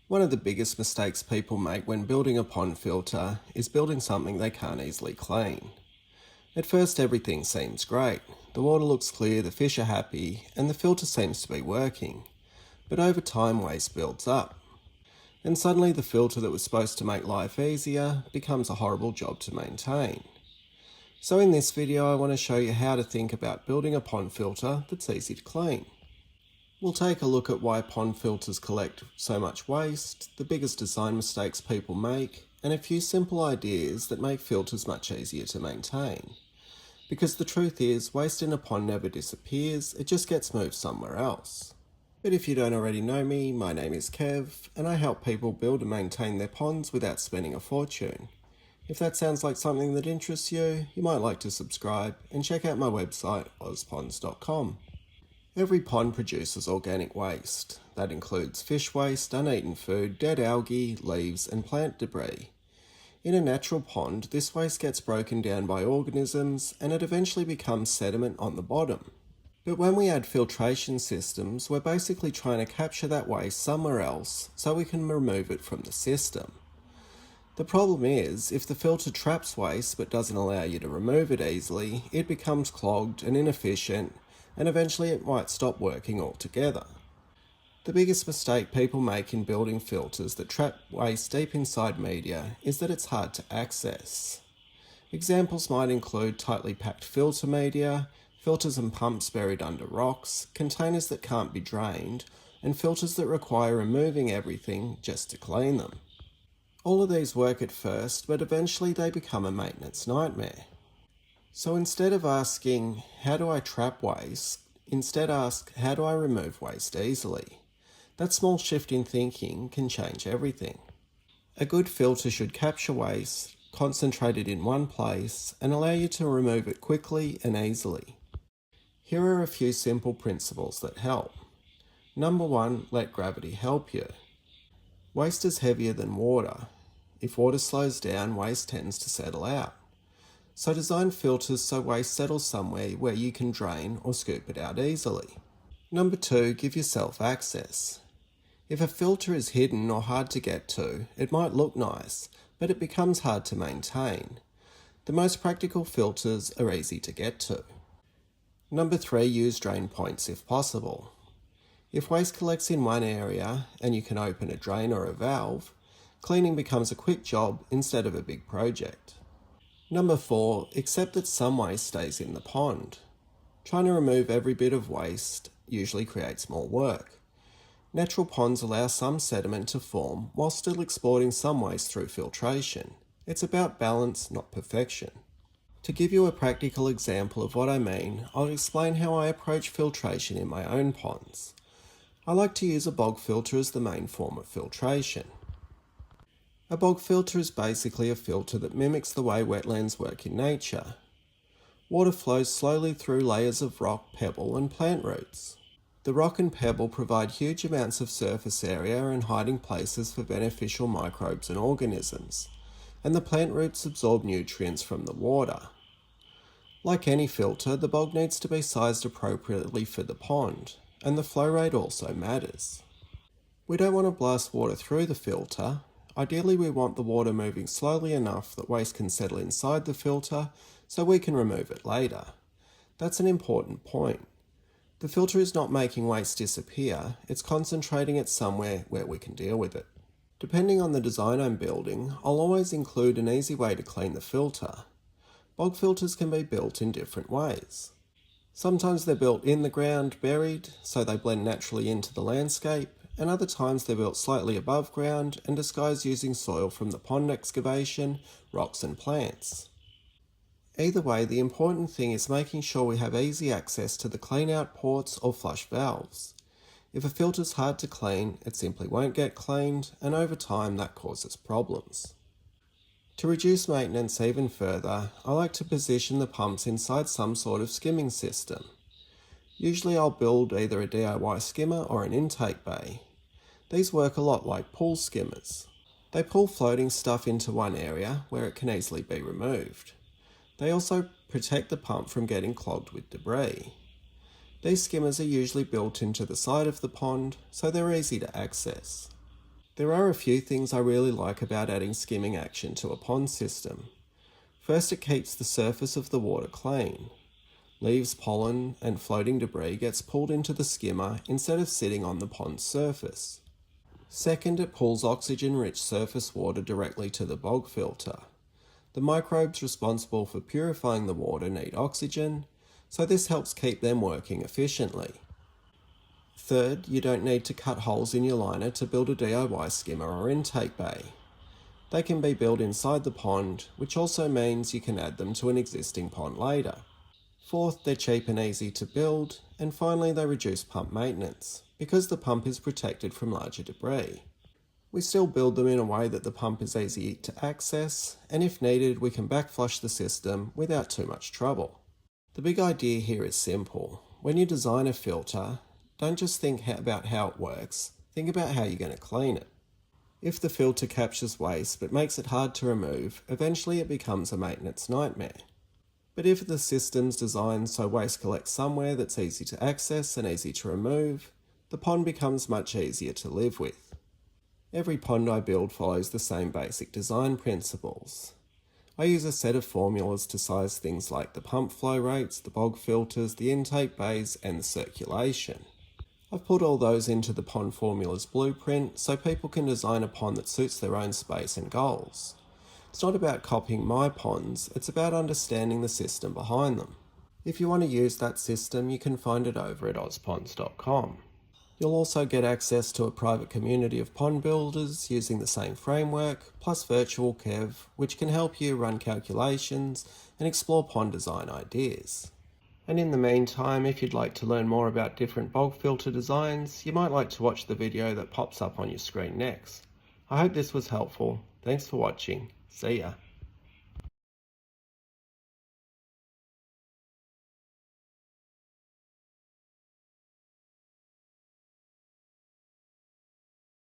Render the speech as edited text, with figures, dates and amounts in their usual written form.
One of the biggest mistakes people make when building a pond filter is building something they can't easily clean. At first everything seems great. The water looks clear, the fish are happy, and the filter seems to be working. But over time waste builds up. And suddenly the filter that was supposed to make life easier becomes a horrible job to maintain. So in this video I want to show you how to think about building a pond filter that's easy to clean. We'll take a look at why pond filters collect so much waste, the biggest design mistakes people make, and a few simple ideas that make filters much easier to maintain. Because the truth is, waste in a pond never disappears, it just gets moved somewhere else. But if you don't already know me, my name is Kev, and I help people build and maintain their ponds without spending a fortune. If that sounds like something that interests you, you might like to subscribe and check out my website, Ozponds.com. Every pond produces organic waste. That includes fish waste, uneaten food, dead algae, leaves, and plant debris. In a natural pond, this waste gets broken down by organisms and it eventually becomes sediment on the bottom. But when we add filtration systems, we're basically trying to capture that waste somewhere else so we can remove it from the system. The problem is, if the filter traps waste but doesn't allow you to remove it easily, it becomes clogged and inefficient, and eventually it might stop working altogether. The biggest mistake people make in building filters that trap waste deep inside media is that it's hard to access. Examples might include tightly packed filter media, filters and pumps buried under rocks, containers that can't be drained, and filters that require removing everything just to clean them. All of these work at first, but eventually they become a maintenance nightmare. So instead of asking, how do I trap waste? Instead ask, how do I remove waste easily? That small shift in thinking can change everything. A good filter should capture waste, concentrate it in one place, and allow you to remove it quickly and easily. Here are a few simple principles that help. Number 1, let gravity help you. Waste is heavier than water. If water slows down, waste tends to settle out. So design filters so waste settles somewhere where you can drain or scoop it out easily. Number 2, give yourself access. If a filter is hidden or hard to get to, it might look nice, but it becomes hard to maintain. The most practical filters are easy to get to. Number 3, use drain points if possible. If waste collects in one area and you can open a drain or a valve, cleaning becomes a quick job instead of a big project. Number 4, accept that some waste stays in the pond. Trying to remove every bit of waste usually creates more work. Natural ponds allow some sediment to form while still exporting some waste through filtration. It's about balance, not perfection. To give you a practical example of what I mean, I'll explain how I approach filtration in my own ponds. I like to use a bog filter as the main form of filtration. A bog filter is basically a filter that mimics the way wetlands work in nature. Water flows slowly through layers of rock, pebble and plant roots. The rock and pebble provide huge amounts of surface area and hiding places for beneficial microbes and organisms, and the plant roots absorb nutrients from the water. Like any filter, the bog needs to be sized appropriately for the pond, and the flow rate also matters. We don't want to blast water through the filter. Ideally, we want the water moving slowly enough that waste can settle inside the filter so we can remove it later. That's an important point. The filter is not making waste disappear, it's concentrating it somewhere where we can deal with it. Depending on the design I'm building, I'll always include an easy way to clean the filter. Bog filters can be built in different ways. Sometimes they're built in the ground, buried, so they blend naturally into the landscape, and other times they're built slightly above ground and disguised using soil from the pond excavation, rocks and plants. Either way, the important thing is making sure we have easy access to the clean-out ports or flush valves. If a filter's hard to clean, it simply won't get cleaned, and over time that causes problems. To reduce maintenance even further, I like to position the pumps inside some sort of skimming system. Usually I'll build either a DIY skimmer or an intake bay. These work a lot like pool skimmers. They pull floating stuff into one area where it can easily be removed. They also protect the pump from getting clogged with debris. These skimmers are usually built into the side of the pond, so they're easy to access. There are a few things I really like about adding skimming action to a pond system. First, it keeps the surface of the water clean. Leaves, pollen and floating debris gets pulled into the skimmer instead of sitting on the pond's surface. Second, it pulls oxygen-rich surface water directly to the bog filter. The microbes responsible for purifying the water need oxygen, so this helps keep them working efficiently. Third, you don't need to cut holes in your liner to build a DIY skimmer or intake bay. They can be built inside the pond, which also means you can add them to an existing pond later. Fourth, they're cheap and easy to build, and finally they reduce pump maintenance, because the pump is protected from larger debris. We still build them in a way that the pump is easy to access, and if needed we can backflush the system without too much trouble. The big idea here is simple. When you design a filter, don't just think about how it works, think about how you're going to clean it. If the filter captures waste but makes it hard to remove, eventually it becomes a maintenance nightmare. But if the system's designed so waste collects somewhere that's easy to access and easy to remove, the pond becomes much easier to live with. Every pond I build follows the same basic design principles. I use a set of formulas to size things like the pump flow rates, the bog filters, the intake bays and the circulation. I've put all those into the pond formulas blueprint so people can design a pond that suits their own space and goals. It's not about copying my ponds, it's about understanding the system behind them. If you want to use that system, you can find it over at ozponds.com. You'll also get access to a private community of pond builders using the same framework, plus Virtual Kev, which can help you run calculations and explore pond design ideas. And in the meantime, if you'd like to learn more about different bog filter designs, you might like to watch the video that pops up on your screen next. I hope this was helpful. Thanks for watching. See ya.